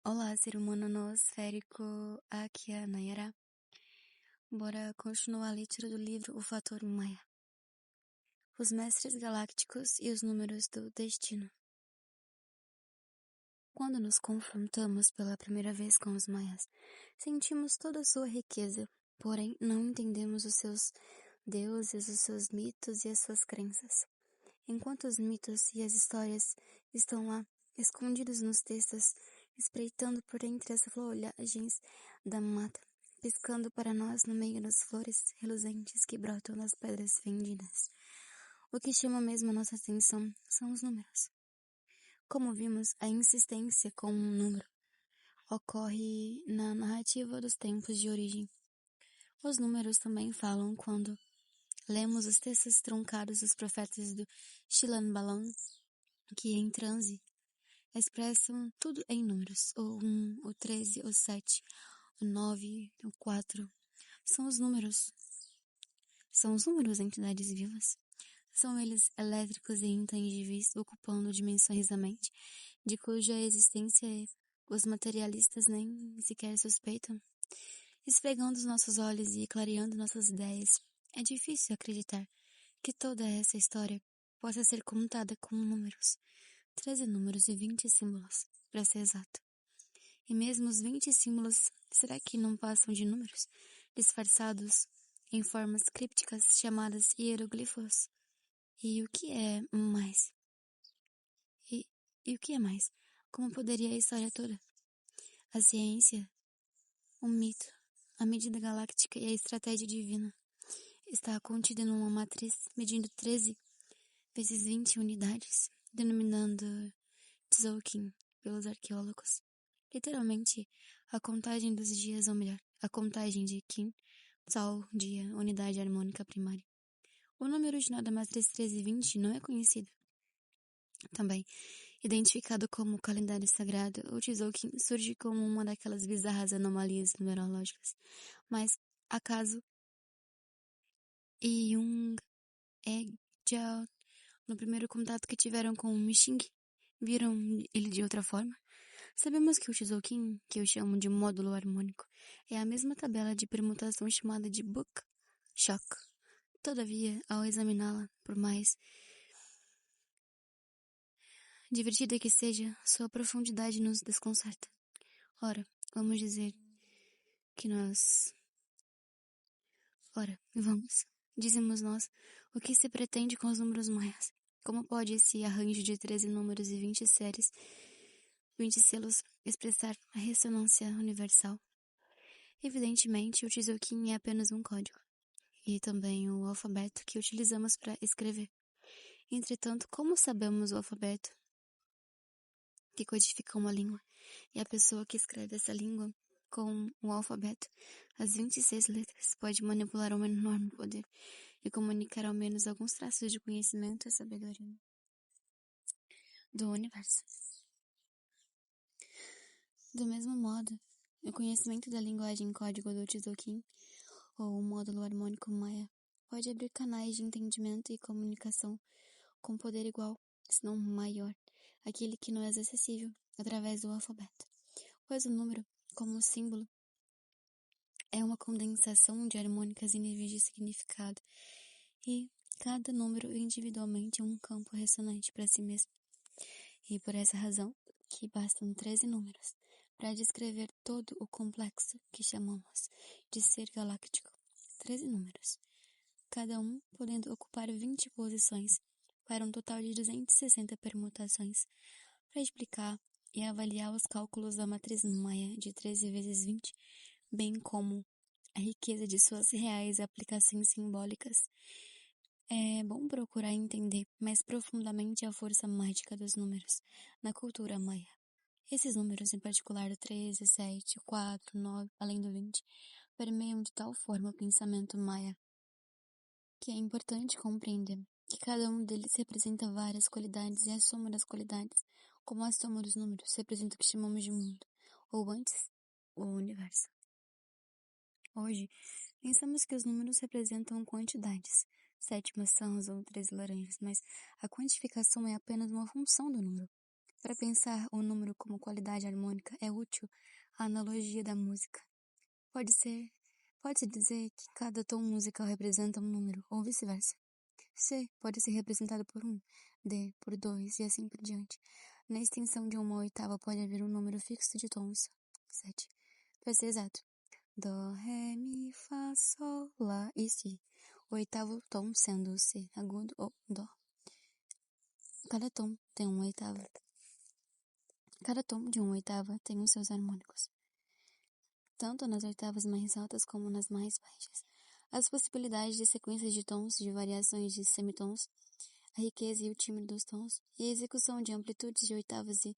Olá, ser humano noosférico, aqui é a Nayara. Bora continuar a leitura do livro O Fator Maia. Os Mestres Galácticos e os Números do Destino. Quando nos confrontamos pela primeira vez com os Maias, sentimos toda a sua riqueza, porém não entendemos os seus deuses, os seus mitos e as suas crenças. Enquanto os mitos e as histórias estão lá, escondidos nos textos, espreitando por entre as folhagens da mata, piscando para nós no meio das flores reluzentes que brotam das pedras fendidas. O que chama mesmo a nossa atenção são os números. Como vimos, a insistência com um número ocorre na narrativa dos tempos de origem. Os números também falam quando lemos os textos truncados dos profetas do Shilan Balon, que em transe expressam tudo em números, o 1, o 13, o 7, o 9, o 4. São os números, entidades vivas. São eles elétricos e intangíveis, ocupando dimensões da mente, de cuja existência os materialistas nem sequer suspeitam. Esfregando os nossos olhos e clareando nossas ideias, é difícil acreditar que toda essa história possa ser contada com números. 13 números e 20 símbolos, para ser exato. E mesmo os 20 símbolos, será que não passam de números, disfarçados em formas crípticas chamadas hieroglifos? E o que é mais? E o que é mais? Como poderia a história toda? A ciência, o mito, a medida galáctica e a estratégia divina está contida numa matriz medindo 13 vezes 20 unidades, denominando Tzolk'in pelos arqueólogos. Literalmente, a contagem dos dias, ou melhor, a contagem de Kin, Tzol, dia, unidade harmônica primária. O número original da matriz 1320 não é conhecido. Também, identificado como calendário sagrado, o Tzolk'in surge como uma daquelas bizarras anomalias numerológicas. Mas, acaso, Jung e Jiao, no primeiro contato que tiveram com o Mixing, viram ele de outra forma? Sabemos que o Tzolk'in, que eu chamo de módulo harmônico, é a mesma tabela de permutação chamada de Book-Shock. Todavia, ao examiná-la, por mais divertida que seja, sua profundidade nos desconcerta. Ora, vamos dizer que dizemos nós, o que se pretende com os números maias? Como pode esse arranjo de 13 números e 20 séries, 20 selos, expressar a ressonância universal? Evidentemente, o Tzolk'in é apenas um código, e também o alfabeto que utilizamos para escrever. Entretanto, como sabemos o alfabeto que codifica uma língua, e a pessoa que escreve essa língua com o alfabeto, as 26 letras, pode manipular um enorme poder e comunicar ao menos alguns traços de conhecimento e sabedoria do universo. Do mesmo modo, o conhecimento da linguagem código do Tzolk'in, ou o módulo harmônico Maia, pode abrir canais de entendimento e comunicação com poder igual, se não maior, aquele que não é acessível através do alfabeto. Pois o número, como símbolo, é uma condensação de harmônicas em níveis de significado, e cada número individualmente é um campo ressonante para si mesmo. E por essa razão, que bastam 13 números para descrever todo o complexo que chamamos de ser galáctico. 13 números, cada um podendo ocupar 20 posições, para um total de 260 permutações, para explicar e avaliar os cálculos da matriz Maia de 13 vezes 20, bem como a riqueza de suas reais aplicações simbólicas. É bom procurar entender mais profundamente a força mágica dos números na cultura maia. Esses números, em particular o 13, 7, 4, 9, além do 20, permeiam de tal forma o pensamento maia, que é importante compreender que cada um deles representa várias qualidades, e a soma das qualidades, como a soma dos números, representa o que chamamos de mundo, ou antes, o universo. Hoje, pensamos que os números representam quantidades, 7 maçãs ou 13 laranjas, mas a quantificação é apenas uma função do número. Para pensar o número como qualidade harmônica é útil a analogia da música. Pode-se dizer que cada tom musical representa um número, ou vice-versa. C pode ser representado por 1, D por 2 e assim por diante. Na extensão de uma oitava pode haver um número fixo de tons, 7, para ser exato. Dó, Ré, Mi, Fá, Sol, Lá e Si. O oitavo tom sendo o Si agudo ou Dó. Cada tom tem uma oitava. Cada tom de uma oitava tem os seus harmônicos, tanto nas oitavas mais altas como nas mais baixas. As possibilidades de sequências de tons, de variações de semitons, a riqueza e o timbre dos tons, e a execução de amplitudes de oitavas e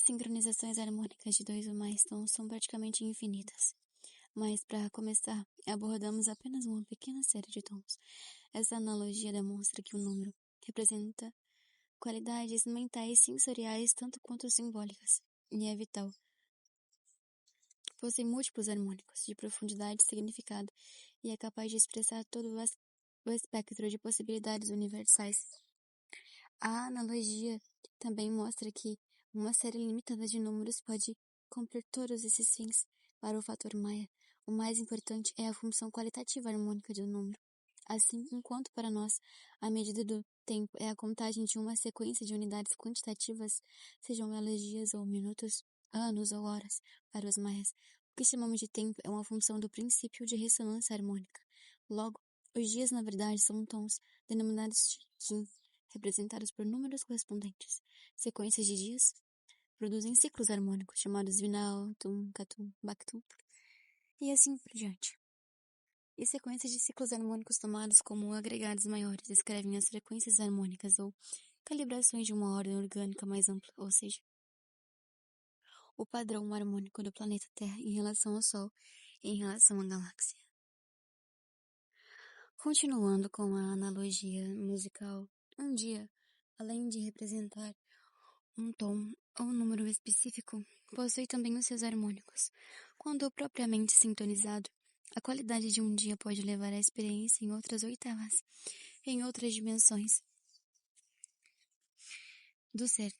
sincronizações harmônicas de 2 ou mais tons são praticamente infinitas. Mas, para começar, abordamos apenas uma pequena série de tons. Essa analogia demonstra que o número representa qualidades mentais sensoriais tanto quanto simbólicas, e é vital. Possui múltiplos harmônicos, de profundidade e significado, e é capaz de expressar todo o espectro de possibilidades universais. A analogia também mostra que uma série limitada de números pode cumprir todos esses fins. Para o fator Maia, o mais importante é a função qualitativa harmônica do número. Assim, enquanto para nós a medida do tempo é a contagem de uma sequência de unidades quantitativas, sejam elas dias ou minutos, anos ou horas, para os maias, o que chamamos de tempo é uma função do princípio de ressonância harmônica. Logo, os dias na verdade são tons, denominados Qin, representados por números correspondentes. Sequências de dias produzem ciclos harmônicos, chamados Vinal, Tum, Catum, Bactum, e assim por diante. E sequências de ciclos harmônicos tomados como agregados maiores descrevem as frequências harmônicas ou calibrações de uma ordem orgânica mais ampla, ou seja, o padrão harmônico do planeta Terra em relação ao Sol e em relação à galáxia. Continuando com a analogia musical, um dia, além de representar um tom ou um número específico, possui também os seus harmônicos. Quando propriamente sintonizado, a qualidade de um dia pode levar à experiência em outras oitavas, em outras dimensões do ser.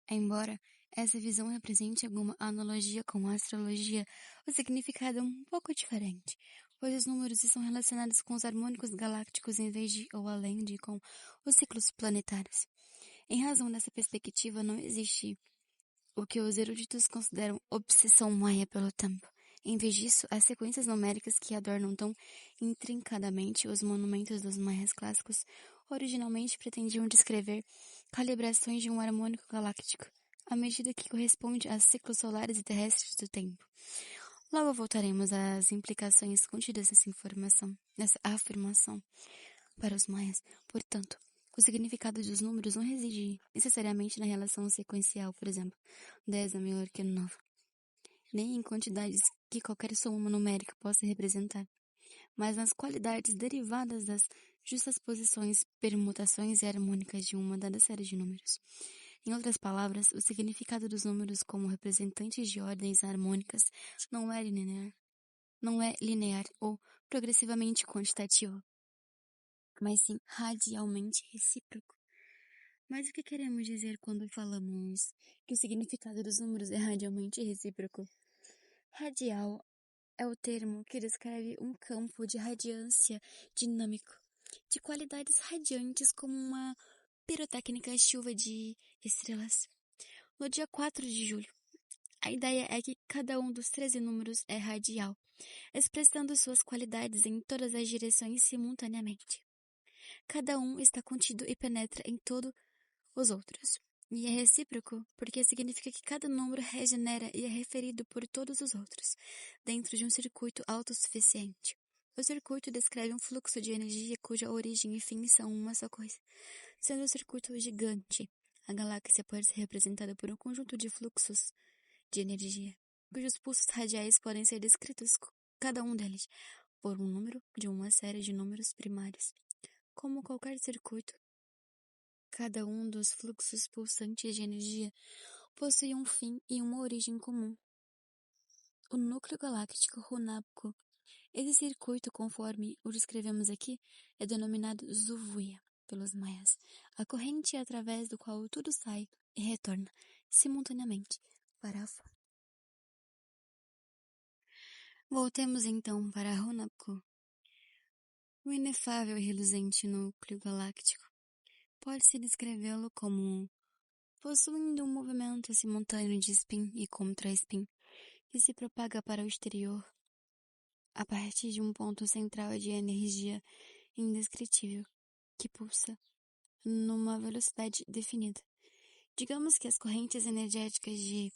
Embora essa visão represente alguma analogia com a astrologia, o significado é um pouco diferente, pois os números estão relacionados com os harmônicos galácticos em vez de ou além de com os ciclos planetários. Em razão dessa perspectiva, não existe o que os eruditos consideram obsessão maia pelo tempo. Em vez disso, as sequências numéricas que adornam tão intrincadamente os monumentos dos maias clássicos originalmente pretendiam descrever calibrações de um harmônico galáctico, à medida que corresponde a ciclos solares e terrestres do tempo. Logo voltaremos às implicações contidas nessa afirmação. Para os maias, portanto, o significado dos números não reside necessariamente na relação sequencial, por exemplo, 10 é maior que 9, nem em quantidades que qualquer soma numérica possa representar, mas nas qualidades derivadas das justas posições, permutações e harmônicas de uma dada série de números. Em outras palavras, o significado dos números como representantes de ordens harmônicas não é linear ou progressivamente quantitativo, mas sim radialmente recíproco. Mas o que queremos dizer quando falamos que o significado dos números é radialmente recíproco? Radial é o termo que descreve um campo de radiância dinâmico, de qualidades radiantes como uma pirotécnica chuva de estrelas. No dia 4 de julho, a ideia é que cada um dos 13 números é radial, expressando suas qualidades em todas as direções simultaneamente. Cada um está contido e penetra em todos os outros. E é recíproco, porque significa que cada número regenera e é referido por todos os outros, dentro de um circuito autossuficiente. O circuito descreve um fluxo de energia cuja origem e fim são uma só coisa. Sendo o circuito gigante, a galáxia pode ser representada por um conjunto de fluxos de energia, cujos pulsos radiais podem ser descritos, cada um deles, por um número de uma série de números primários. Como qualquer circuito, cada um dos fluxos pulsantes de energia possui um fim e uma origem comum. O núcleo galáctico runábico, esse circuito, conforme o descrevemos aqui, é denominado Zuvuia. pelos maias, a corrente através do qual tudo sai e retorna, simultaneamente, para a fonte. Voltemos então para Hunapku. O inefável e reluzente núcleo galáctico. Pode-se descrevê-lo como possuindo um movimento simultâneo de spin e contra-spin, que se propaga para o exterior a partir de um ponto central de energia indescritível, que pulsa numa velocidade definida. Digamos que as correntes energéticas de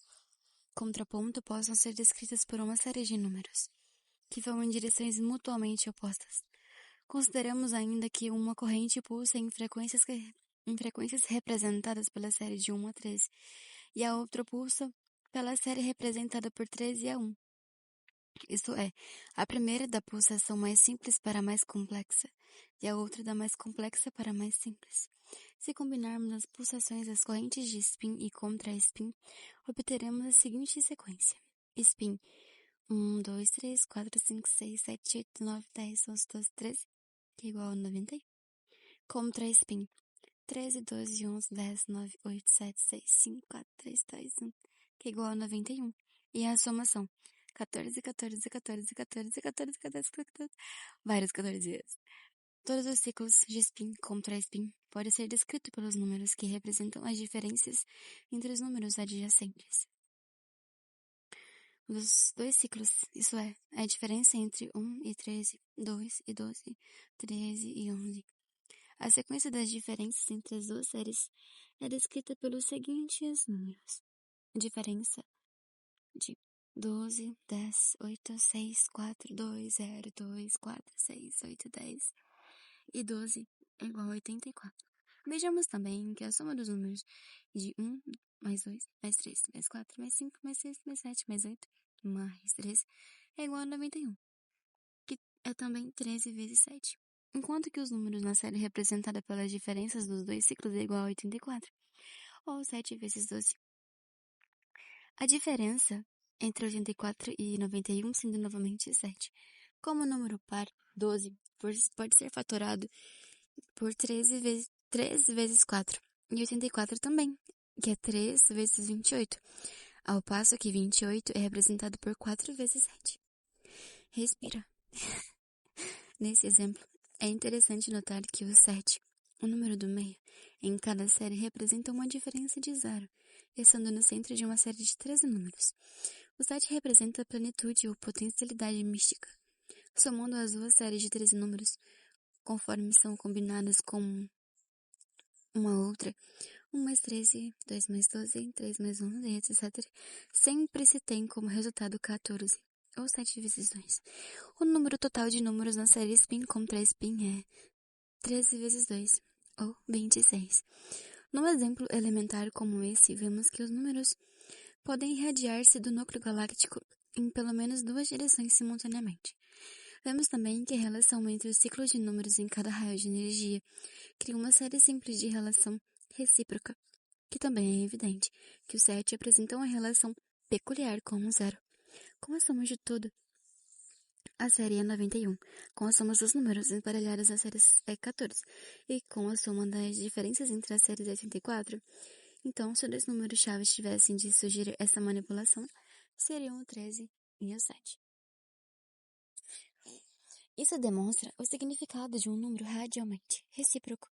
contraponto possam ser descritas por uma série de números, que vão em direções mutuamente opostas. Consideramos ainda que uma corrente pulsa em frequências representadas pela série de 1 a 13, e a outra pulsa pela série representada por 13 a 1. Isto é, a primeira da pulsação mais simples para a mais complexa, e a outra da mais complexa para a mais simples. Se combinarmos as pulsações das correntes de spin e contra-spin, obteremos a seguinte sequência. Spin 1, 2, 3, 4, 5, 6, 7, 8, 9, 10, 11, 12, 13, que é igual a 91. Contra-spin 13, 12, 11, 10, 9, 8, 7, 6, 5, 4, 3, 2, 1, que é igual a 91. E a somação 14, 14, 14, 14, 14, 14, 14, vários 14 vezes. Todos os ciclos de spin contra spin podem ser descritos pelos números que representam as diferenças entre os números adjacentes. Os dois ciclos, isso é, a diferença entre 1 e 13, 2 e 12, 13 e 11. A sequência das diferenças entre as duas séries é descrita pelos seguintes números. A diferença de 12, 10, 8, 6, 4, 2, 0, 2, 4, 6, 8, 10 e 12 é igual a 84. Vejamos também que a soma dos números de 1 mais 2 mais 3 mais 4 mais 5 mais 6 mais 7 mais 8 mais 13 é igual a 91, que é também 13 vezes 7. Enquanto que os números na série representada pelas diferenças dos dois ciclos é igual a 84, ou 7 vezes 12. A diferença entre 84 e 91 sendo novamente 7. Como o número par, 12, pode ser fatorado por 3 vezes 4, e 84 também, que é 3 vezes 28, ao passo que 28 é representado por 4 vezes 7. Respira. Nesse exemplo, é interessante notar que o 7, o número do meio, em cada série representa uma diferença de 0, estando no centro de uma série de 13 números. O 7 representa a plenitude ou potencialidade mística. Somando as duas séries de 13 números, conforme são combinadas com uma outra, 1 mais 13, 2 mais 12, 3 mais 11, etc., sempre se tem como resultado 14, ou 7 vezes 2. O número total de números na série spin contra spin é 13 vezes 2, ou 26. Num exemplo elementar como esse, vemos que os números podem irradiar-se do núcleo galáctico em pelo menos duas direções simultaneamente. Vemos também que a relação entre os ciclos de números em cada raio de energia cria uma série simples de relação recíproca, que também é evidente que o 7 apresenta uma relação peculiar com o 0. Com a soma de tudo, a série é 91, com a soma dos números emparelhados a série é 14, e com a soma das diferenças entre as séries é 84, então se dois números chaves tivessem de sugerir essa manipulação, seriam o 13 e o 7. Isso demonstra o significado de um número radialmente recíproco.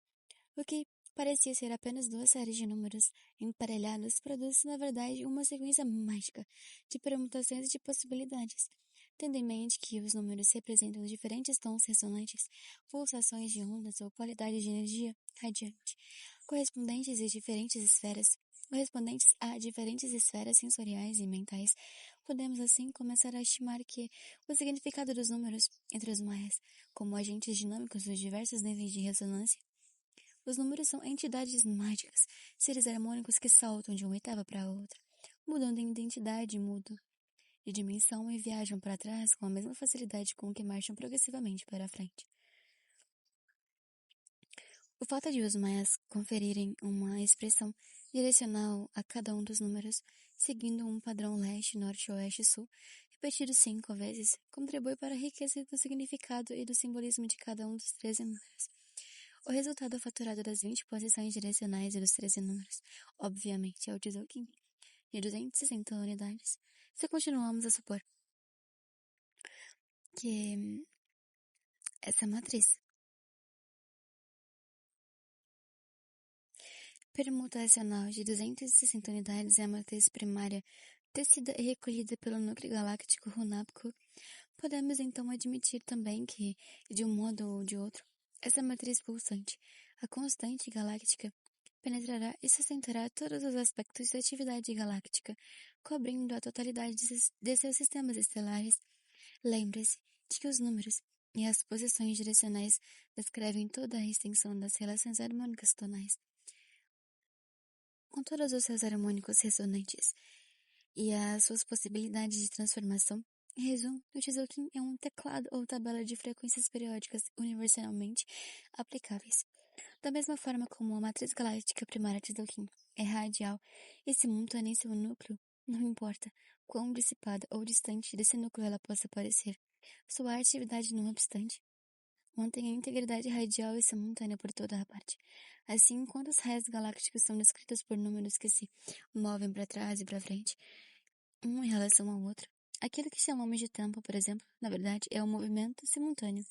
O que parecia ser apenas duas séries de números emparelhados produz, na verdade, uma sequência mágica de permutações e de possibilidades. Tendo em mente que os números representam diferentes tons ressonantes, pulsações de ondas ou qualidade de energia radiante, correspondentes a diferentes esferas sensoriais e mentais, podemos assim começar a estimar que o significado dos números entre os maias, como agentes dinâmicos dos diversos níveis de ressonância, os números são entidades mágicas, seres harmônicos que saltam de uma oitava para outra, mudando de identidade, mudam de dimensão e viajam para trás com a mesma facilidade com que marcham progressivamente para a frente. O fato de os maias conferirem uma expressão direcional a cada um dos números, seguindo um padrão leste, norte, oeste, sul, repetido 5 vezes, contribui para a riqueza do significado e do simbolismo de cada um dos 13 números. O resultado fatorado das 20 posições direcionais e dos 13 números, obviamente, é o Tzolk'in, de 260 unidades, se continuamos a supor que essa matriz permutacional de 260 unidades é a matriz primária tecida e recolhida pelo núcleo galáctico Hunabku, podemos então admitir também que, de um modo ou de outro, essa matriz pulsante, a constante galáctica, penetrará e sustentará todos os aspectos da atividade galáctica, cobrindo a totalidade de seus sistemas estelares. Lembre-se de que os números e as posições direcionais descrevem toda a extensão das relações harmônicas tonais, com todos os seus harmônicos ressonantes e as suas possibilidades de transformação. Em resumo, o Tzolk'in é um teclado ou tabela de frequências periódicas universalmente aplicáveis. Da mesma forma como a matriz galáctica primária Tzolk'in é radial e simultânea em seu núcleo, não importa quão dissipada ou distante desse núcleo ela possa parecer, sua atividade não obstante mantém a integridade radial e simultânea por toda a parte. Assim, enquanto os raios galácticos são descritos por números que se movem para trás e para frente, um em relação ao outro, aquilo que chamamos de tempo, por exemplo, na verdade, é o movimento simultâneo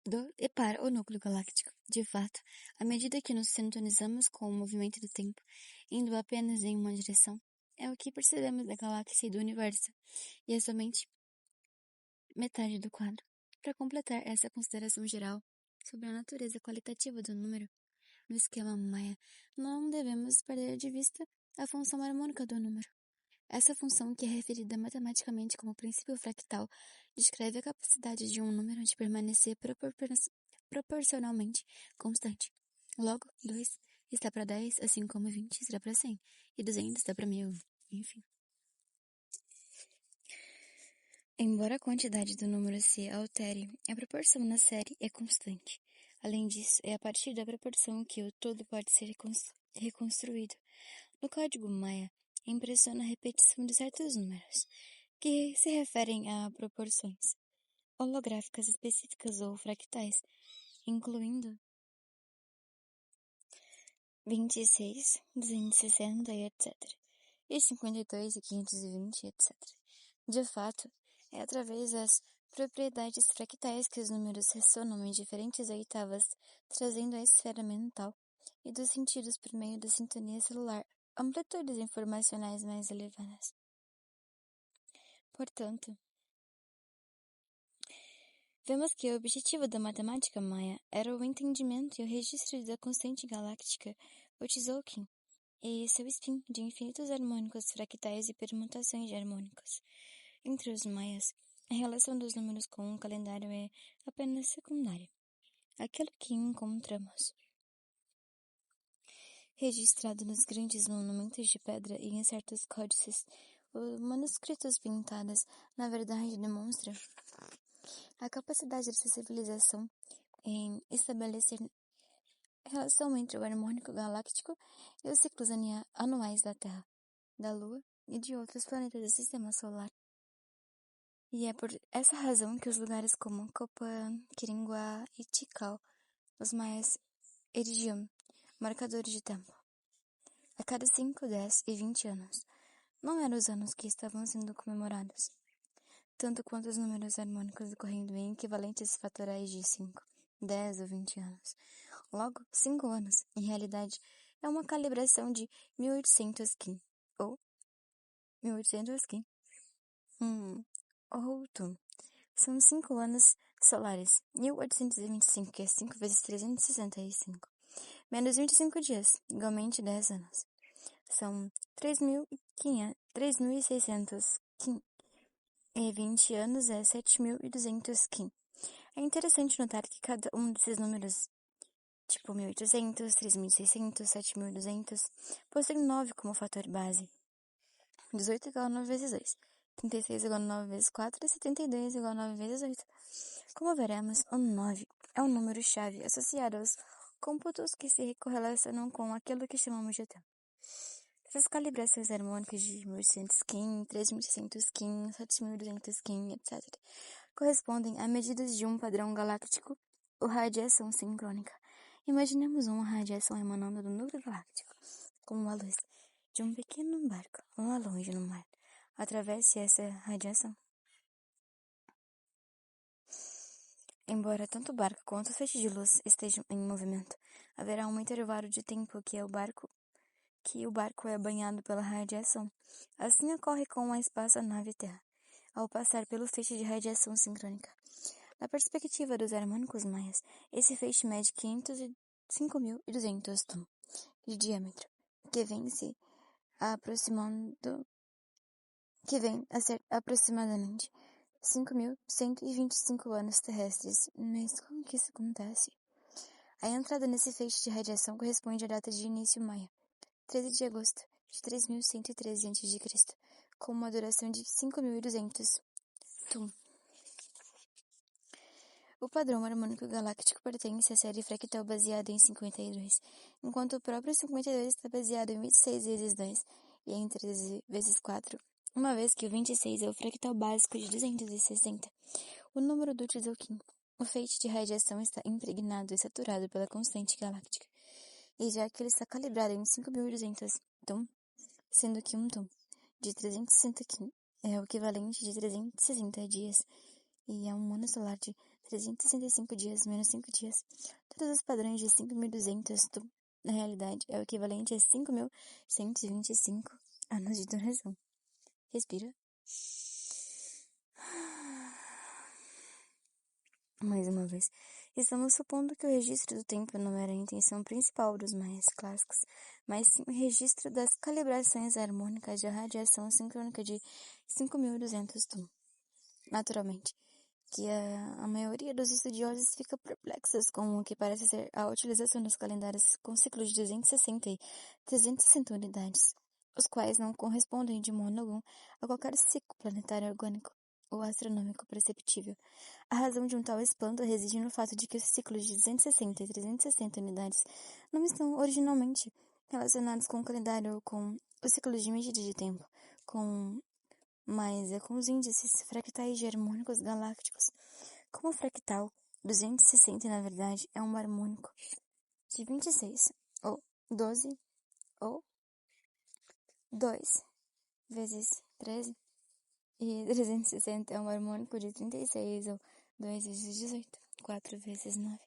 do e para o núcleo galáctico. De fato, à medida que nos sintonizamos com o movimento do tempo, indo apenas em uma direção, é o que percebemos da galáxia e do universo, e é somente metade do quadro. Para completar essa consideração geral sobre a natureza qualitativa do número, no esquema Maia, não devemos perder de vista a função harmônica do número. Essa função, que é referida matematicamente como princípio fractal, descreve a capacidade de um número de permanecer proporcionalmente constante. Logo, 2 está para 10, assim como 20 está para 100, e 200 está para 1000, enfim. Embora a quantidade do número se altere, a proporção na série é constante. Além disso, é a partir da proporção que o todo pode ser reconstruído. No código Maia, impressiona a repetição de certos números, que se referem a proporções holográficas específicas ou fractais, incluindo 26, 260 e etc., e 52 e 520, etc. De fato, é através das propriedades fractais que os números ressonam em diferentes oitavas, trazendo a esfera mental e dos sentidos por meio da sintonia celular amplitudes informacionais mais elevadas. Portanto, vemos que o objetivo da matemática maia era o entendimento e o registro da constante galáctica, o Tzolk'in, e seu spin de infinitos harmônicos fractais e permutações de harmônicos. Entre os maias, a relação dos números com um calendário é apenas secundária. Aquilo que encontramos registrado nos grandes monumentos de pedra e em certos códices, os manuscritos pintados, na verdade demonstra a capacidade dessa civilização em estabelecer relação entre o harmônico galáctico e os ciclos anuais da Terra, da Lua e de outros planetas do Sistema Solar. E é por essa razão que os lugares como Copan, Quiringuá e Tikal, os maias erigiam marcadores de tempo. A cada 5, 10 e 20 anos. Não eram os anos que estavam sendo comemorados, tanto quanto os números harmônicos ocorrendo em equivalentes fatorais de 5, 10 ou 20 anos. Logo, 5 anos, em realidade, é uma calibração de 1800 Kin, ou 1800 Kin. Outro. São 5 anos solares, 1825, que é 5 vezes 365, menos 25 dias, igualmente 10 anos. São 3.600 Kin, e 20 anos é 7.200 Kin. É interessante notar que cada um desses números, tipo 1.800, 3.600, 7.200, possui 9 como fator base. 18 igual a 9 vezes 2. 36 igual a 9 vezes 4 e 72 igual a 9 vezes 8. Como veremos, o 9 é um número-chave associado aos cômputos que se correlacionam com aquilo que chamamos de tempo. Essas calibrações harmônicas de 1800 Kin, 3600 Kin, 7200 Kin, etc., correspondem a medidas de um padrão galáctico Radiação sincrônica. Imaginemos uma radiação emanando do núcleo galáctico, como a luz de um pequeno barco lá longe no mar. Atravesse essa radiação. Embora tanto o barco quanto o feixe de luz estejam em movimento, haverá um intervalo de tempo que o barco é banhado pela radiação. Assim ocorre com a espaçonave Terra, ao passar pelo feixe de radiação sincrônica. Na perspectiva dos harmônicos maias, esse feixe mede 5.200 tum de diâmetro, que vem a ser aproximadamente 5.125 anos terrestres. Mas como que isso acontece? A entrada nesse feixe de radiação corresponde à data de início maia, 13 de agosto de 3.113 a.C., com uma duração de 5.200 tum. O padrão harmônico galáctico pertence à série fractal baseada em 52, enquanto o próprio 52 está baseado em 26 vezes 2 e em 13 vezes 4, uma vez que o 26 é o fractal básico de 260. O número do Tzolk'in. O feixe de radiação está impregnado e saturado pela constante galáctica, e já que ele está calibrado em 5.200 tum, sendo que um tum de 360 Kin é o equivalente de 360 dias, e é um ano solar de 365 dias menos 5 dias. Todos os padrões de 5.200 tum, na realidade, é o equivalente a 5.125 anos de duração. Respira. Mais uma vez, estamos supondo que o registro do tempo não era a intenção principal dos maias clássicos, mas sim o registro das calibrações harmônicas de radiação sincrônica de 5.200 tum. Naturalmente, que a maioria dos estudiosos fica perplexos com o que parece ser a utilização dos calendários com ciclos de 260 e 360 unidades, os quais não correspondem de modo algum a qualquer ciclo planetário orgânico ou astronômico perceptível. A razão de um tal espanto reside no fato de que os ciclos de 260 e 360 unidades não estão originalmente relacionados com o calendário ou com os ciclos de medida de tempo, mas é com os índices fractais de harmônicos galácticos. Como o fractal 260, na verdade, é um harmônico de 26, ou 12, ou 2 vezes 13, e 360 é um harmônico de 36, ou 2 vezes 18, 4 vezes 9.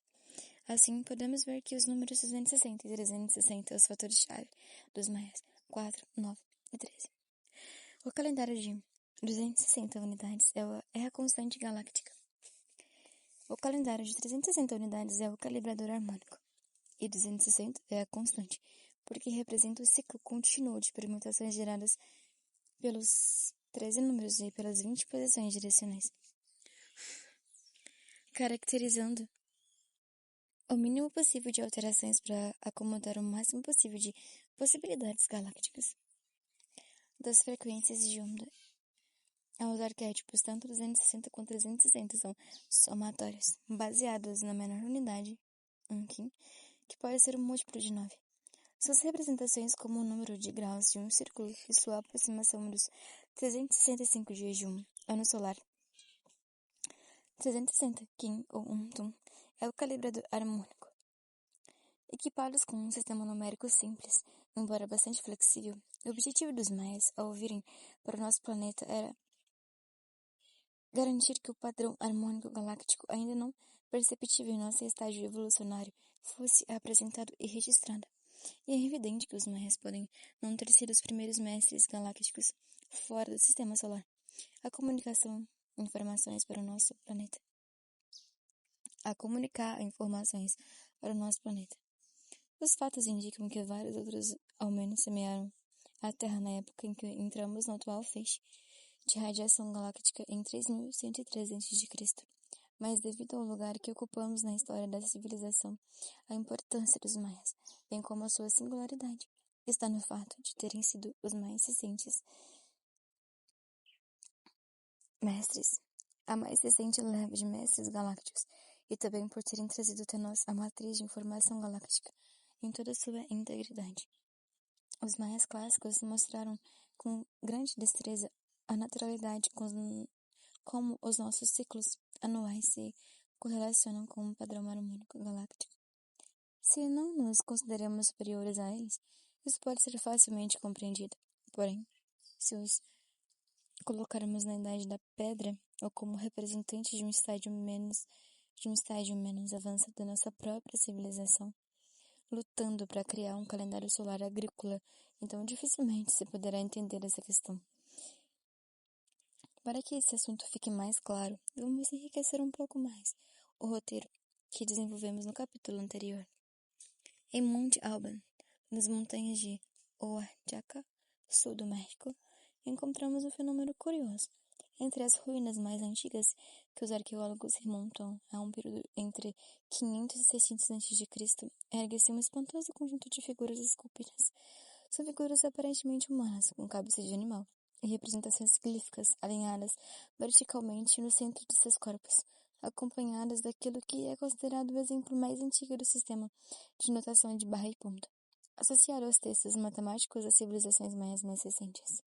Assim, podemos ver que os números 260 e 360 são os fatores-chave dos maias, 4, 9 e 13. O calendário de 260 unidades é a constante galáctica. O calendário de 360 unidades é o calibrador harmônico, e 260 é a constante, porque representa o ciclo contínuo de permutações geradas pelos 13 números e pelas 20 posições direcionais, caracterizando o mínimo possível de alterações para acomodar o máximo possível de possibilidades galácticas. Das frequências de onda aos arquétipos, tanto 260 quanto 360 são somatórios, baseados na menor unidade, um Kin, que pode ser um múltiplo de 9. Suas representações como o número de graus de um círculo e sua aproximação dos 365 dias de um ano solar. 360 Kin ou 1 tum é o calibrador harmônico. Equipados com um sistema numérico simples, embora bastante flexível, o objetivo dos maias, ao virem para o nosso planeta, era garantir que o padrão harmônico galáctico, ainda não perceptível em nosso estágio evolucionário, fosse apresentado e registrado. E é evidente que os maias podem não ter sido os primeiros mestres galácticos fora do sistema solar. A comunicar informações para o nosso planeta. Os fatos indicam que vários outros ao menos semearam a Terra na época em que entramos no atual feixe de radiação galáctica em 3.113 a.C., mas devido ao lugar que ocupamos na história da civilização, a importância dos maias, bem como a sua singularidade, está no fato de terem sido os mais recentes mestres, a mais recente leva de mestres galácticos, e também por terem trazido até nós a matriz de informação galáctica em toda a sua integridade. Os maias clássicos mostraram com grande destreza a naturalidade como os nossos ciclos anuais se correlacionam com um padrão harmônico galáctico. Se não nos consideramos superiores a eles, isso pode ser facilmente compreendido. Porém, se os colocarmos na idade da pedra ou como representantes de um estágio menos avançado da nossa própria civilização, lutando para criar um calendário solar agrícola, então dificilmente se poderá entender essa questão. Para que esse assunto fique mais claro, vamos enriquecer um pouco mais o roteiro que desenvolvemos no capítulo anterior. Em Monte Alban, nas montanhas de Oaxaca, sul do México, encontramos um fenômeno curioso. Entre as ruínas mais antigas, que os arqueólogos remontam a um período entre 500 e 600 a.C., ergue-se um espantoso conjunto de figuras esculpidas. São figuras aparentemente humanas, com cabeça de animal, e representações glíficas alinhadas verticalmente no centro de seus corpos, acompanhadas daquilo que é considerado o exemplo mais antigo do sistema de notação de barra e ponto, associado aos textos matemáticos das civilizações maias mais recentes.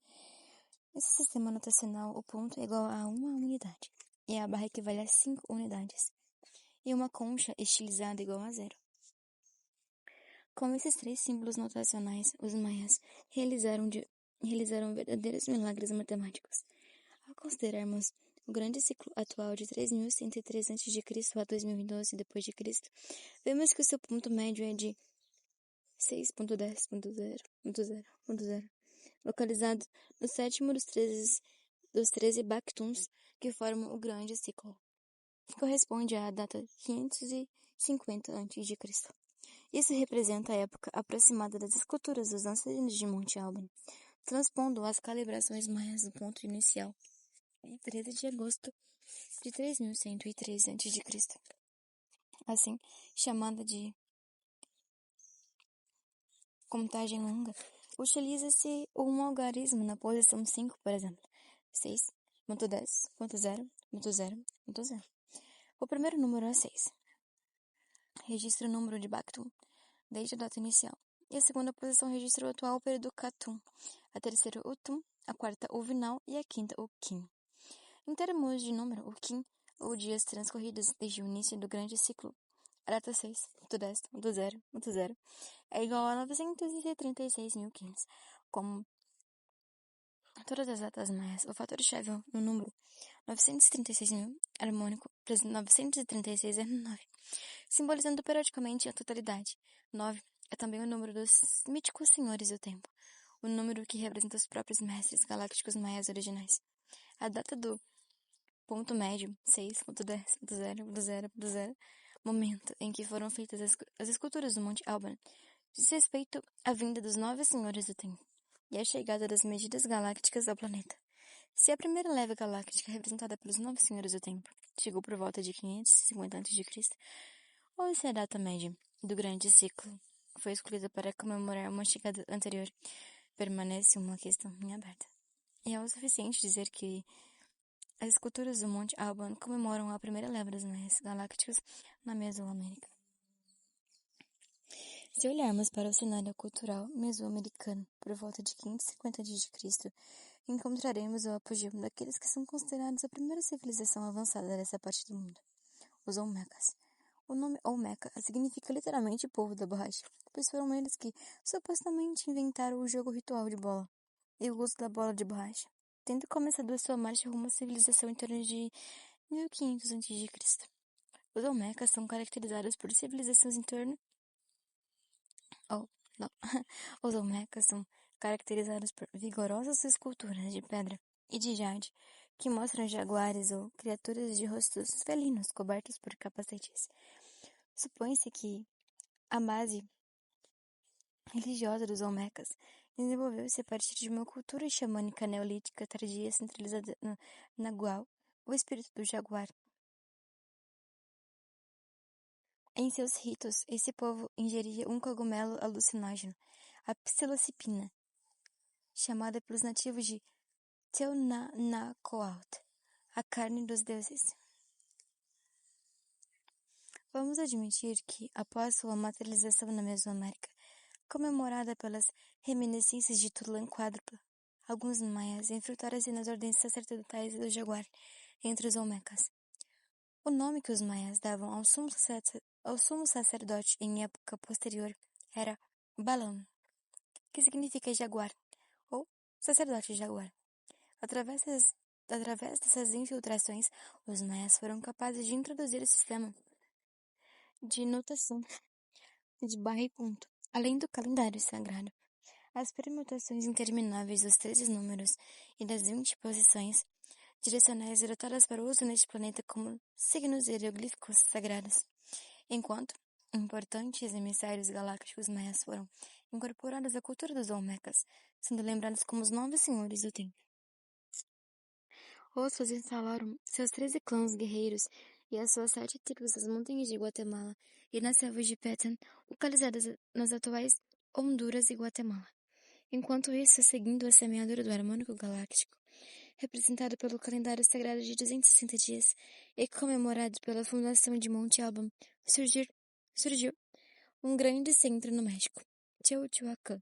Nesse sistema notacional, o ponto é igual a uma unidade, e a barra equivale a 5 unidades, e uma concha estilizada igual a 0. Com esses 3 símbolos notacionais, os maias realizaram verdadeiros milagres matemáticos. Ao considerarmos o grande ciclo atual de 3.103 a.C. a 2012 d.C., vemos que o seu ponto médio é de 6.10.0.0.0, localizado no sétimo dos 13 Bactuns que formam o grande ciclo, que corresponde à data 550 a.C. Isso representa a época aproximada das esculturas dos dançarinos de Monte Alban, transpondo as calibrações maias do ponto inicial, em 13 de agosto de 3113 a.C. Assim, chamada de contagem longa, utiliza-se um algarismo na posição 5, por exemplo, 6.10.0.0.0. O primeiro número é 6. Registra o número de Bactum desde a data inicial. E a segunda posição registra o atual período Catum, a terceira o Tum, a quarta o Vinal e a quinta o Quim. Em termos de número, o Quim, ou dias transcorridos desde o início do grande ciclo, a data 6.10.0.0 é igual a 936.000 Como todas as datas maias, o fator-chave no número 936.000, harmônico, 936 é 9, simbolizando periodicamente a totalidade. 9 é também o número dos míticos senhores do tempo, o número que representa os próprios mestres galácticos maias originais. A data do ponto médio, 6.10.0.0.0, momento em que foram feitas as esculturas do Monte Alban, diz respeito à vinda dos 9 senhores do tempo e à chegada das medidas galácticas ao planeta. Se a primeira leva galáctica, representada pelos 9 senhores do tempo, chegou por volta de 550 a.C., ou se a data média do grande ciclo foi escolhida para comemorar uma chegada anterior, permanece uma questão em aberto. E é o suficiente dizer que as esculturas do Monte Alban comemoram a primeira leva dos maias galácticos na Mesoamérica. Se olharmos para o cenário cultural mesoamericano por volta de 550 a.C., encontraremos o apogeu daqueles que são considerados a primeira civilização avançada dessa parte do mundo, os Olmecas. O nome Olmeca significa literalmente povo da borracha, pois foram eles que supostamente inventaram o jogo ritual de bola e o uso da bola de borracha, tendo começado a sua marcha rumo à civilização em torno de 1500 a.C. Os Olmecas são caracterizados por civilizações em torno Os Olmecas são caracterizados por vigorosas esculturas de pedra e de jade que mostram jaguares ou criaturas de rostos felinos cobertos por capacetes. Supõe-se que a base religiosa dos Olmecas desenvolveu-se a partir de uma cultura xamânica neolítica tardia centralizada no Nagual, o espírito do jaguar. Em seus ritos, esse povo ingeria um cogumelo alucinógeno, a psilocibina, chamada pelos nativos de Teonanacoat, a carne dos deuses. Vamos admitir que, após sua materialização na Mesoamérica, comemorada pelas reminiscências de Tuluã quádrupla, alguns maias infiltraram-se nas ordens sacerdotais do jaguar entre os Olmecas. O nome que os maias davam ao sumo sacerdote em época posterior era Balaam, que significa jaguar, ou sacerdote jaguar. Através dessas infiltrações, os maias foram capazes de introduzir o sistema de notação de barra e ponto, além do calendário sagrado. As permutações intermináveis dos 13 números e das 20 posições direcionais adotadas para o uso neste planeta como signos hieroglíficos sagrados, enquanto importantes emissários galácticos maias foram incorporados à cultura dos Olmecas, sendo lembrados como os novos senhores do tempo. Outros instalaram seus 13 clãs guerreiros e as suas 7 tribos nas montanhas de Guatemala e nas selvas de Petén, localizadas nas atuais Honduras e Guatemala. Enquanto isso, seguindo a semeadura do harmônico galáctico, representado pelo calendário sagrado de 260 dias e comemorado pela fundação de Monte Alban, surgiu um grande centro no México, Teotihuacan.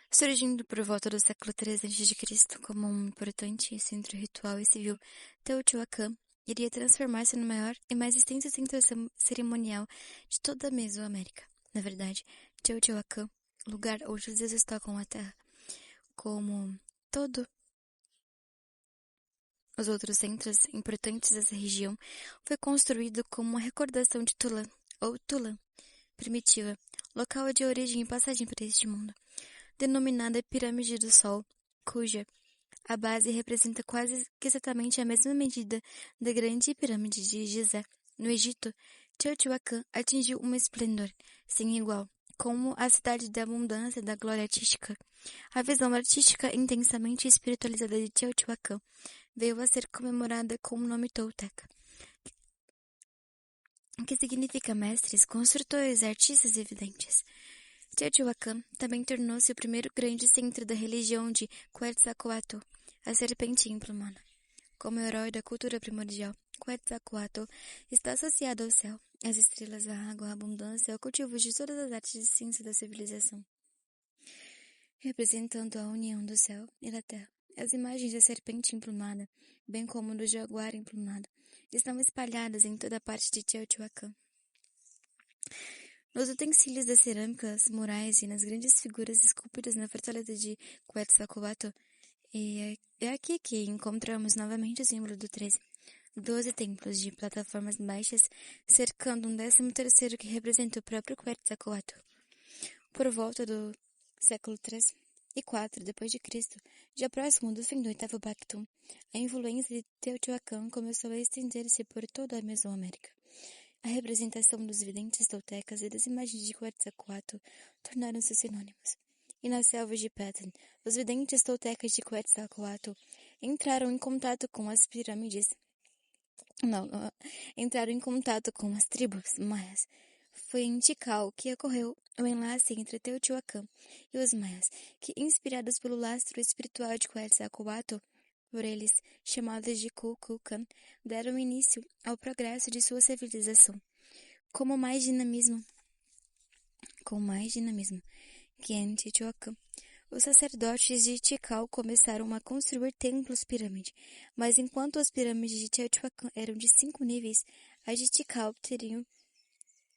Surgindo por volta do século III a.C. como um importante centro ritual e civil, Teotihuacan iria transformar-se no maior e mais extenso centro cerimonial de toda a Mesoamérica. Na verdade, Teotihuacan, lugar onde os deuses tocam a terra, como todo os outros centros importantes dessa região, foi construído como uma recordação de Tula, ou Tula, primitiva, local de origem e passagem para este mundo, denominada Pirâmide do Sol, cuja a base representa quase que exatamente a mesma medida da grande pirâmide de Gizé. No Egito, Teotihuacan atingiu um esplendor sem igual, como a cidade da abundância e da glória artística. A visão artística intensamente espiritualizada de Teotihuacan veio a ser comemorada com o nome Tolteca, que significa mestres, construtores, artistas e videntes. Teotihuacan também tornou-se o primeiro grande centro da religião de Quetzalcoatl, a serpente emplumada. Como herói da cultura primordial, Quetzalcoatl está associado ao céu, às estrelas, à água, à abundância, ao cultivo de todas as artes e ciências da civilização, representando a união do céu e da terra. As imagens da serpente emplumada, bem como do jaguar emplumado, estão espalhadas em toda a parte de Teotihuacan. Nos utensílios das cerâmicas, murais e nas grandes figuras esculpidas na fortaleza de Quetzalcoatl, e é aqui que encontramos novamente o símbolo do 13. 12 templos de plataformas baixas cercando um 13º que representa o próprio Quetzalcoatl. Por volta do século III e IV d.C., já próximo do fim do oitavo Pacto, a influência de Teotihuacan começou a estender-se por toda a Mesoamérica. A representação dos videntes toltecas e das imagens de Quetzalcoatl tornaram-se sinônimos. E nas selvas de Petén, os videntes toltecas de Quetzalcoatl entraram em contato com as tribos maias. Foi em Tikal que ocorreu o enlace entre Teotihuacan e os maias, que, inspirados pelo lastro espiritual de Quetzalcoatl, por eles chamados de Kukulkan, deram início ao progresso de sua civilização. Com mais dinamismo que em Teotihuacan, os sacerdotes de Tikal começaram a construir templos-pirâmide, mas enquanto as pirâmides de Teotihuacan eram de 5 níveis, as de Tikal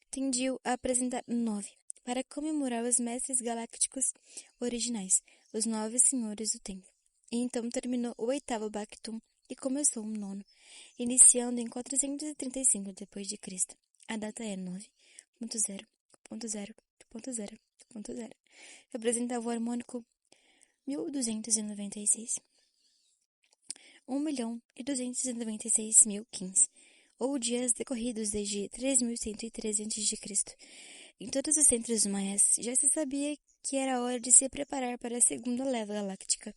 tendiam a apresentar 9, para comemorar os mestres galácticos originais, os 9 senhores do tempo. E então terminou o oitavo Bactum e começou o nono, iniciando em 435 d.C. A data é 9.0.0.0.0. Representava o harmônico 1296. 1.296.015, ou dias decorridos desde 3.113 a.C. Em todos os centros maias já se sabia que era hora de se preparar para a segunda leva galáctica.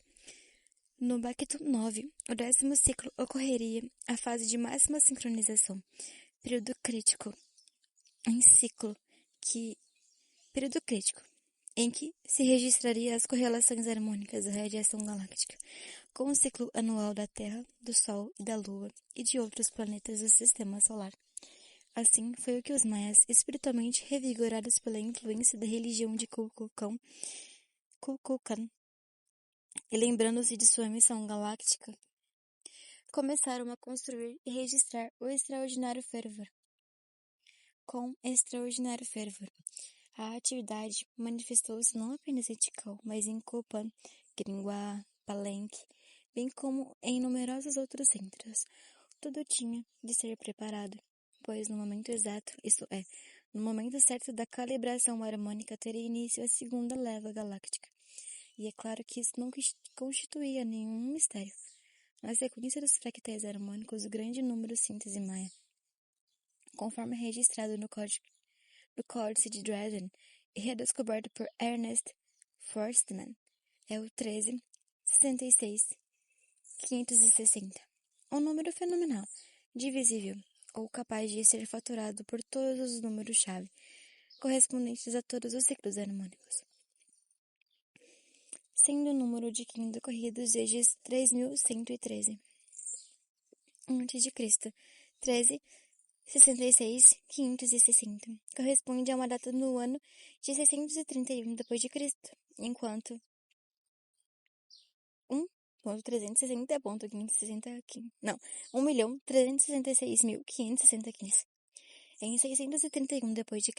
No Bactum 9, o 10º ciclo, ocorreria a fase de máxima sincronização, período crítico, em que se registraria as correlações harmônicas da radiação galáctica, com o ciclo anual da Terra, do Sol e da Lua e de outros planetas do Sistema Solar. Assim, foi o que os maias, espiritualmente revigorados pela influência da religião de Kukulkan, e lembrando-se de sua missão galáctica, começaram a construir e registrar o extraordinário fervor. Com extraordinário fervor, a atividade manifestou-se não apenas em Tikal, mas em Copan, Gringoá, Palenque, bem como em numerosos outros centros. Tudo tinha de ser preparado, pois no momento exato, isto é, no momento certo da calibração harmônica teria início a segunda leva galáctica. E é claro que isso não constituía nenhum mistério. Na sequência dos fractais harmônicos, o grande número síntese maia, conforme registrado no Códice de Dresden e redescoberto por Ernest Forstmann, é o 13.66.560. Um número fenomenal, divisível, ou capaz de ser fatorado por todos os números-chave, correspondentes a todos os ciclos harmônicos, sendo o número de Kim decorridos desde 3.113 a.C., 13.66.560, corresponde a uma data no ano de 631 d.C., enquanto 1.366.560 em 631 d.C.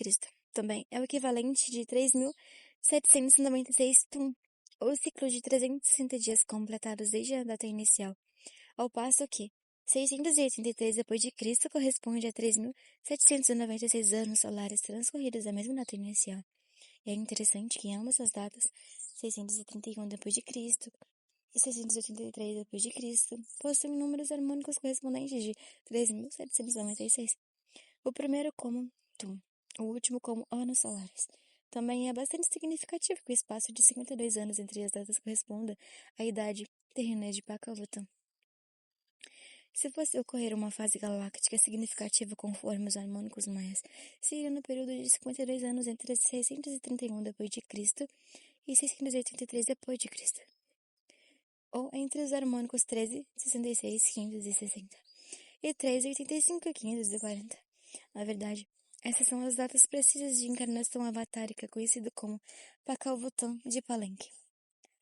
Também é o equivalente de 3.796 tum, ou ciclo de 360 dias completados desde a data inicial, ao passo que 683 d.C. corresponde a 3.796 anos solares transcorridos da mesma data inicial. E é interessante que ambas as datas, 631 d.C. e 683 d.C., possuem números harmônicos correspondentes de 3.796. O primeiro como tum, o último como anos solares. Também é bastante significativo que o espaço de 52 anos entre as datas corresponda à idade terrena de Pacavotan. Se fosse ocorrer uma fase galáctica significativa conforme os harmônicos maias, seria no período de 52 anos entre 631 d.C. e 683 d.C., ou entre os harmônicos 13, 66, 560 e 13, 85 e 540. Na verdade, essas são as datas precisas de encarnação avatárica conhecido como Pacavotan de Palenque.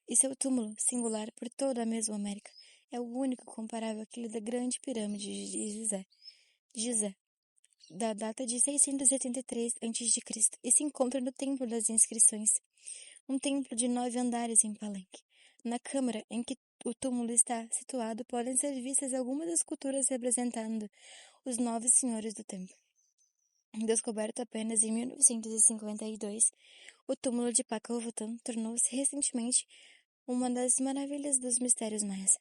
E seu túmulo, singular por toda a Mesoamérica, é o único comparável àquele da Grande Pirâmide de Gizé, da data de 683 a.C., e se encontra no Templo das Inscrições, um templo de 9 andares em Palenque. Na câmara em que o túmulo está situado podem ser vistas algumas esculturas representando os 9 senhores do templo. Descoberto apenas em 1952, o túmulo de Pacavotan tornou-se recentemente uma das maravilhas dos mistérios maias.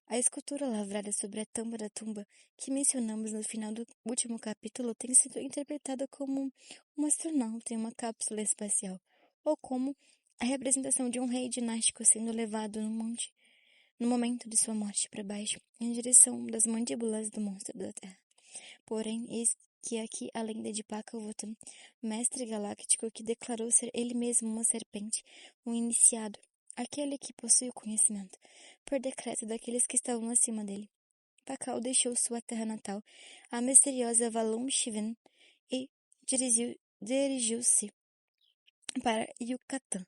A escultura lavrada sobre a tampa da tumba, que mencionamos no final do último capítulo, tem sido interpretada como um astronauta em uma cápsula espacial, ou como a representação de um rei dinástico sendo levado no momento de sua morte para baixo, em direção das mandíbulas do monstro da Terra. Porém, eis que aqui a lenda de Pacavotan, mestre galáctico que declarou ser ele mesmo uma serpente, um iniciado, aquele que possui o conhecimento, por decreto daqueles que estavam acima dele. Pakal deixou sua terra natal, a misteriosa Valum Shivan, e dirigiu-se para Yucatán,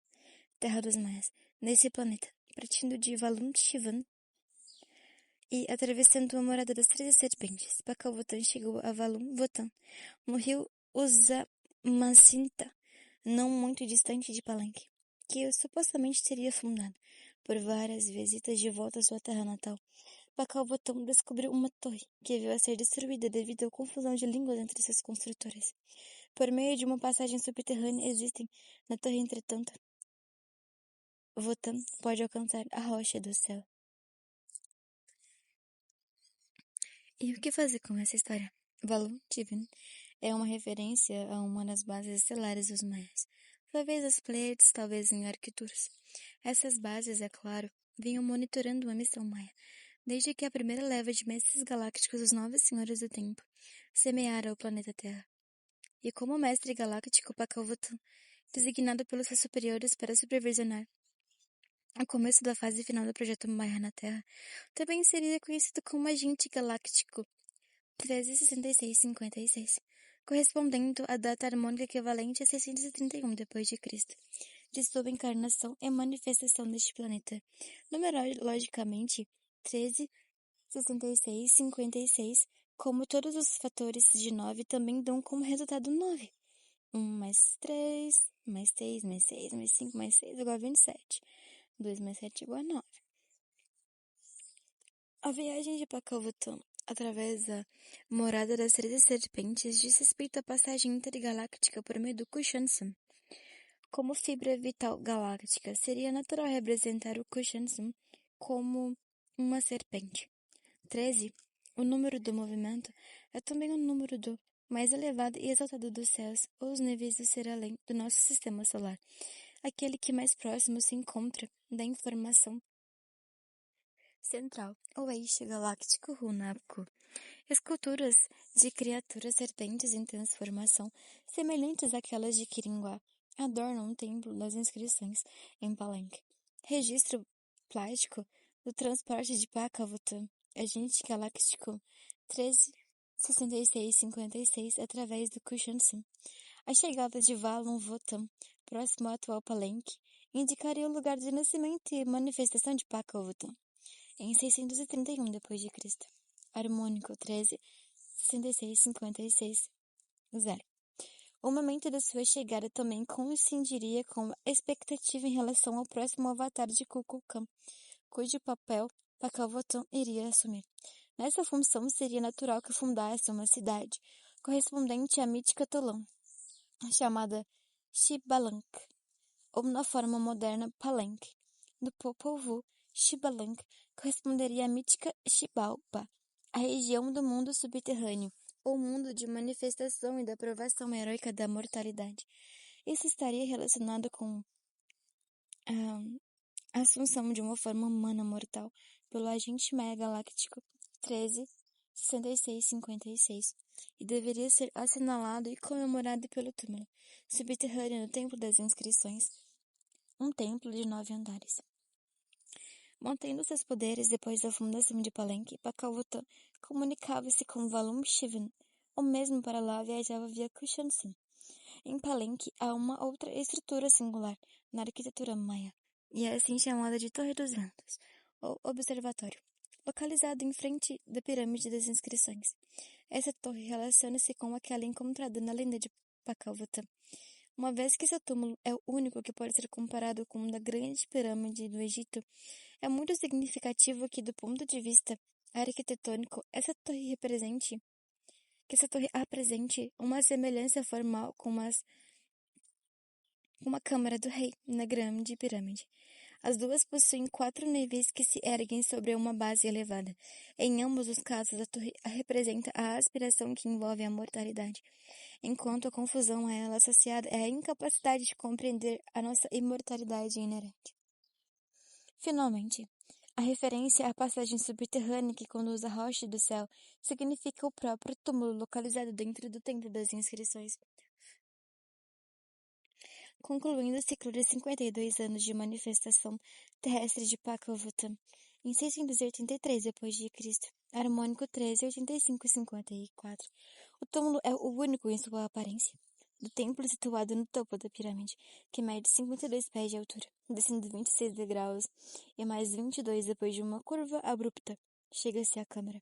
terra dos maias, nesse planeta, partindo de Valum Shivan e atravessando a morada das 13 serpentes. Pacavotan chegou a Valum Votan, no rio Usamassinta, não muito distante de Palenque, que supostamente teria fundado. Por várias visitas de volta à sua terra natal, Pacavotan descobriu uma torre que veio a ser destruída devido à confusão de línguas entre seus construtores. Por meio de uma passagem subterrânea existem na torre, entretanto, Votan pode alcançar a rocha do céu. E o que fazer com essa história? Valum Shivan é uma referência a uma das bases estelares dos maias, talvez as Pleiades, talvez em Arcturus. Essas bases, é claro, vinham monitorando a missão maia, desde que a primeira leva de mestres galácticos, os 9 senhores do tempo, semeara o planeta Terra. E como mestre galáctico Pacavotan, designado pelos seus superiores para supervisionar o começo da fase final do projeto Maia na Terra, também seria conhecido como agente galáctico 1366-56, correspondendo à data harmônica equivalente a 631 d.C., de sua encarnação e manifestação neste planeta. Numerologicamente, 66, como todos os fatores de 9 também dão como resultado 9. 1 mais 3, mais 6, mais 6, mais 5, mais 6 igual a 27. 2 mais 7 igual a 9. A viagem de Pacavotan através da morada das 13 serpentes diz respeito à passagem intergaláctica por meio do Kushansum. Como fibra vital galáctica, seria natural representar o Kushansum como uma serpente. 13, o número do movimento, é também o número do mais elevado e exaltado dos céus, ou os níveis do ser além do nosso sistema solar, aquele que mais próximo se encontra da informação central, ou eixo galáctico runábico. Esculturas de criaturas serpentes em transformação, semelhantes àquelas de Kiringuá, adornam o templo das inscrições em Palenque. Registro plástico do transporte de Pacavotan, agente galáctico 136656, através do Kushansum. A chegada de Valon Votan, próximo ao atual Palenque, indicaria o lugar de nascimento e manifestação de Pacavotan. Em 631 d.C., Harmônico 136656, 0. O momento da sua chegada também coincidiria com a expectativa em relação ao próximo avatar de Kukulkan, cujo papel Pacavotan iria assumir. Nessa função, seria natural que fundasse uma cidade correspondente à mítica Tolan, chamada Xbalanque, ou na forma moderna Palenque. Do povo Xbalanque corresponderia à mítica Xibalba, a região do mundo subterrâneo, ou mundo de manifestação e da provação heróica da mortalidade. Isso estaria relacionado com a assunção de uma forma humana mortal pelo agente Maia Galáctico 136656 e deveria ser assinalado e comemorado pelo túmulo subterrâneo no Templo das Inscrições, um templo de 9 andares. Mantendo seus poderes depois da fundação de Palenque, Pacavotan comunicava-se com Valum Shivan, ou mesmo para lá viajava via Kushansum. Em Palenque há uma outra estrutura singular na arquitetura maia, e é assim chamada de Torre dos Ventos, ou Observatório, localizado em frente da Pirâmide das Inscrições. Essa torre relaciona-se com aquela encontrada na lenda de Pacavotan, uma vez que seu túmulo é o único que pode ser comparado com o da Grande Pirâmide do Egito. É muito significativo que, do ponto de vista arquitetônico, essa torre apresente uma semelhança formal com uma câmara do rei na Grande Pirâmide. As duas possuem 4 níveis que se erguem sobre uma base elevada. Em ambos os casos, a torre representa a aspiração que envolve a mortalidade, enquanto a confusão a ela associada é a incapacidade de compreender a nossa imortalidade inerente. Finalmente, a referência à passagem subterrânea que conduz à rocha do céu significa o próprio túmulo localizado dentro do Templo das Inscrições. Concluindo o ciclo de 52 anos de manifestação terrestre de Pacavotan, em 683 d.C., Harmônico 1385-54, o túmulo é o único em sua aparência. Do templo situado no topo da pirâmide, que mede 52 pés de altura, descendo 26 degraus e mais 22 depois de uma curva abrupta, chega-se à câmara.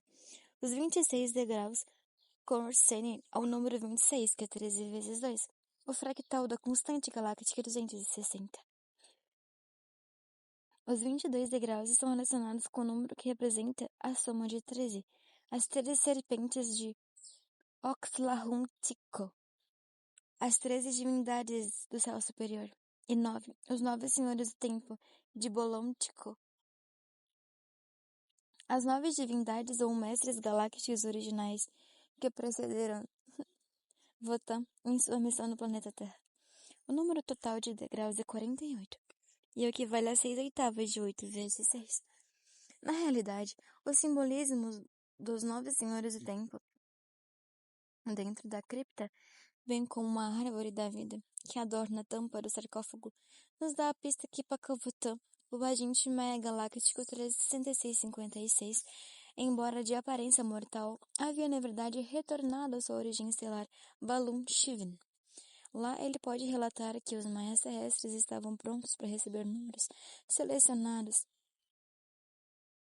Os 26 degraus correspondem ao número 26, que é 13 vezes 2, o fractal da constante galáctica 260. Os 22 degraus estão relacionados com o número que representa a soma de 13, as 13 serpentes de Oxlahuntico, as 13 divindades do céu superior, e 9, os 9 senhores do tempo de Bolontico. As 9 divindades ou mestres galácticos originais que precederam Votan em sua missão no planeta Terra. O número total de degraus é 48, e equivale a 6/8 de 8 vezes 6. Na realidade, o simbolismo dos 9 senhores do tempo dentro da cripta, bem como uma árvore da vida que adorna a tampa do sarcófago, nos dá a pista que Pacavotan, o agente Maia Galáctico 136656, embora de aparência mortal, havia na verdade retornado à sua origem estelar, Valum Shivan. Lá ele pode relatar que os maias terrestres estavam prontos para receber números selecionados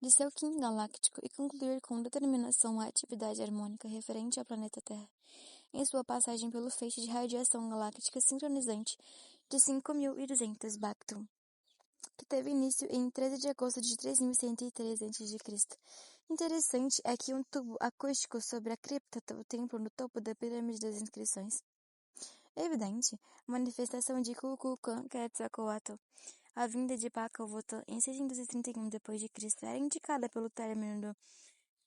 de seu Kim galáctico e concluir com determinação a atividade harmônica referente ao planeta Terra, em sua passagem pelo feixe de radiação galáctica sincronizante de 5.200 Bacton, que teve início em 13 de agosto de 3103 a.C. Interessante é que um tubo acústico sobre a cripta do templo no topo da pirâmide das inscrições. Evidente, manifestação de Kukulkan Quetzalcoatl. A vinda de Pacalvotan em 631 d.C. era indicada pelo término do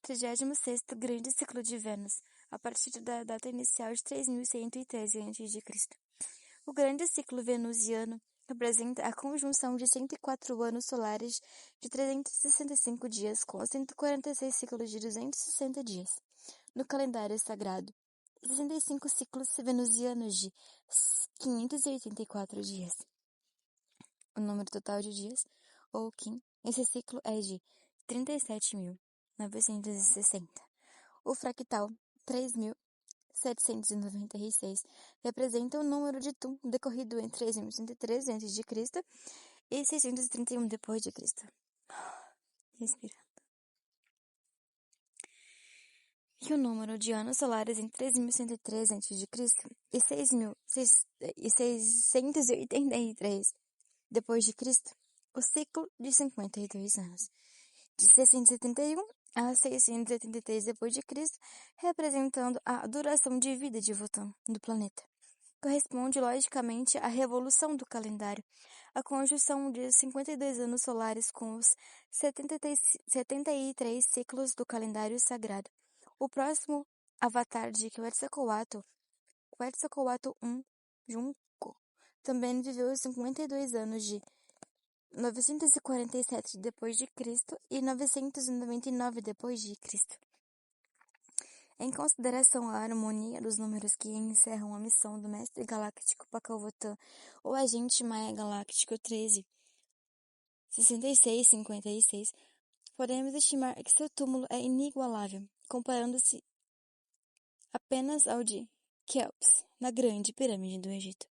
36º Grande Ciclo de Vênus, a partir da data inicial de 3113 a.C. O Grande Ciclo Venusiano representa a conjunção de 104 anos solares de 365 dias com 146 ciclos de 260 dias no calendário sagrado e 65 ciclos venusianos de 584 dias. O número total de dias, ou Kim, nesse ciclo é de 37.960. O fractal 3.796 representa o número de Tum decorrido entre 3.113 a.C. e 631 d.C. Respira. E o número de anos solares em 3.113 a.C. e 683 d.C., o ciclo de 52 anos. De 671 a 683 d.C., representando a duração de vida de Votan do planeta. Corresponde logicamente à revolução do calendário, a conjunção de 52 anos solares com os 73 ciclos do calendário sagrado. O próximo avatar de Quetzalcoatl, Quetzalcoatl I Junco, também viveu 52 anos de 947 d.C. e 999 d.C. Em consideração à harmonia dos números que encerram a missão do Mestre Galáctico Pacalvotan, o agente Maia Galáctico 136656, podemos estimar que seu túmulo é inigualável, comparando-se apenas ao de Quéops, na Grande Pirâmide do Egito.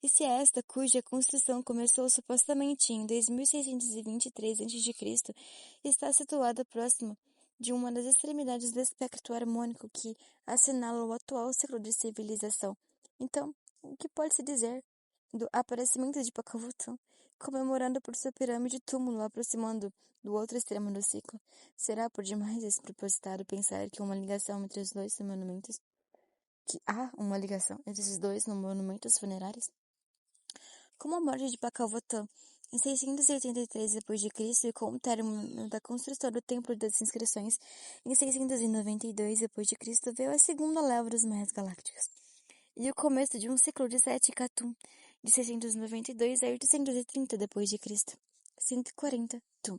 E se esta, cuja construção começou supostamente em 2623 a.C., está situada próximo de uma das extremidades do espectro harmônico que assinala o atual ciclo de civilização. Então, o que pode-se dizer do aparecimento de Pacalvotan, comemorando por sua pirâmide túmulo aproximando do outro extremo do ciclo? Será por demais despropositado pensar que há uma ligação entre os dois monumentos? Que há uma ligação entre esses dois monumentos funerários? Como a morte de Pacalvotan em 683 d.C. e com o término da construção do Templo das Inscrições em 692 d.C., veio a segunda leva dos Maias Galácticos e o começo de um ciclo de 7 Catum, de 692 a 830 d.C., 140 Tum,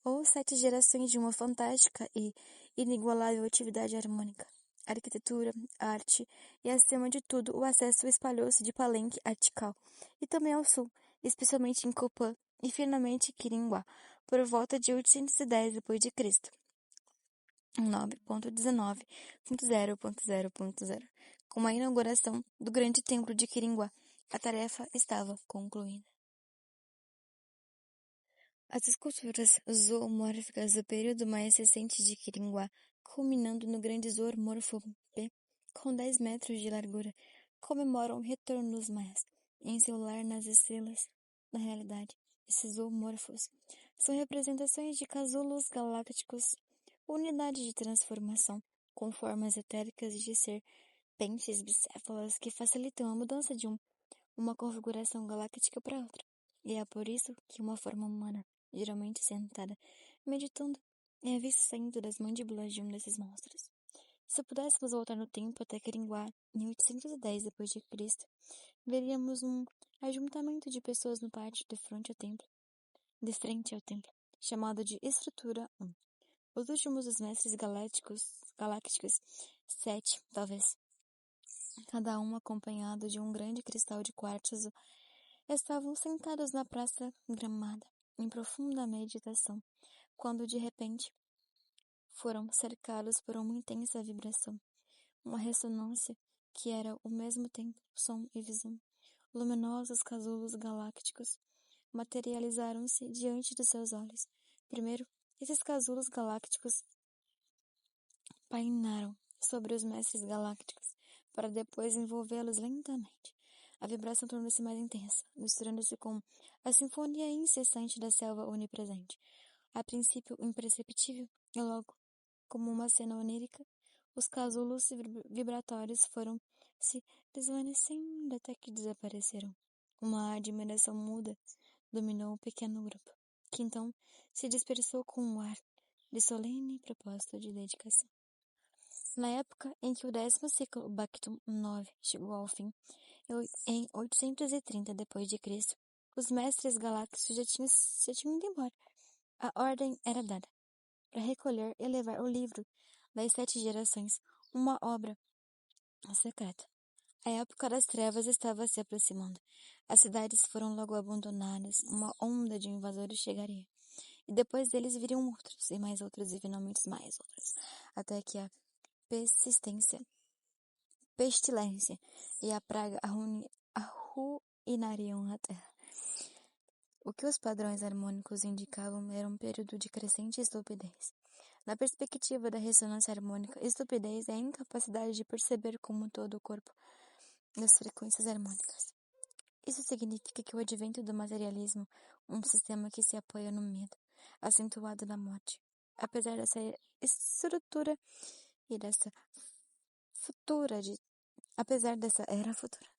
ou 7 gerações de uma fantástica e inigualável atividade harmônica. Arquitetura, arte e, acima de tudo, o acesso espalhou-se de Palenque a Tikal, e também ao sul, especialmente em Copan e finalmente Quiringuá, por volta de 810 d.C. 9.19.0.0.0. Com a inauguração do grande templo de Quiringuá, a tarefa estava concluída. As esculturas zoomórficas do período mais recente de Quiringuá, culminando no grande zoomorfo P, com 10 metros de largura, comemoram o retorno dos maias, em seu lar nas estrelas. Na realidade, esses zoomorfos são representações de casulos galácticos, unidade de transformação, com formas etéricas de serpentes bicéfalas que facilitam a mudança de uma configuração galáctica para outra. E é por isso que uma forma humana, geralmente sentada, meditando, é vista saindo das mandíbulas de um desses monstros. Se pudéssemos voltar no tempo até Quiringuá, em 810 d.C., veríamos um ajuntamento de pessoas no pátio de frente ao templo, chamado de Estrutura 1. Os últimos dos mestres galácticos, 7, talvez, cada um acompanhado de um grande cristal de quartzo, estavam sentados na praça gramada, em profunda meditação, quando de repente foram cercados por uma intensa vibração, uma ressonância que era ao mesmo tempo som e visão. Luminosos casulos galácticos materializaram-se diante de seus olhos, primeiro Esses casulos galácticos painaram sobre os mestres galácticos, para depois envolvê-los lentamente. A vibração tornou-se mais intensa, misturando-se com a sinfonia incessante da selva onipresente. A princípio imperceptível, e logo, como uma cena onírica, os casulos vibratórios foram se desvanecendo até que desapareceram. Uma admiração muda dominou o pequeno grupo, que então se dispersou com um ar de solene propósito de dedicação. Na época em que o 10º ciclo Bactum 9 chegou ao fim, em 830 d.C., os mestres galácticos já tinham ido embora. A ordem era dada para recolher e levar o livro das 7 gerações, uma obra secreta. A época das trevas estava se aproximando. As cidades foram logo abandonadas, uma onda de invasores chegaria. E depois deles viriam outros, e mais outros, e finalmente mais outros. Até que a pestilência e a praga arruinariam a terra. O que os padrões harmônicos indicavam era um período de crescente estupidez. Na perspectiva da ressonância harmônica, estupidez é a incapacidade de perceber como todo o corpo das frequências harmônicas. Isso significa que o advento do materialismo, um sistema que se apoia no medo, acentuado na morte, apesar dessa estrutura e dessa futura de apesar dessa era futura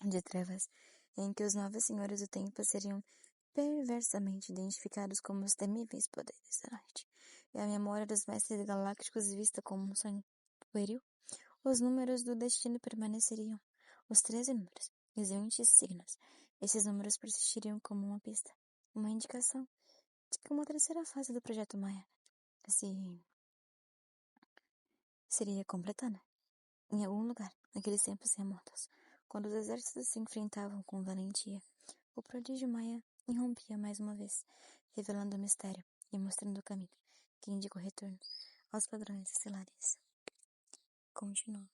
de trevas, em que os novos senhores do tempo seriam perversamente identificados como os temíveis poderes da noite, e a memória dos mestres galácticos vista como um sonho pueril, os números do destino permaneceriam, os 13 números, e os 20 signos. Esses números persistiriam como uma pista, uma indicação de que uma terceira fase do projeto Maia seria completada. Em algum lugar, naqueles tempos remotos, quando os exércitos se enfrentavam com valentia, o prodígio Maia irrompia mais uma vez, revelando o mistério e mostrando o caminho que indica o retorno aos padrões estelares. Continua.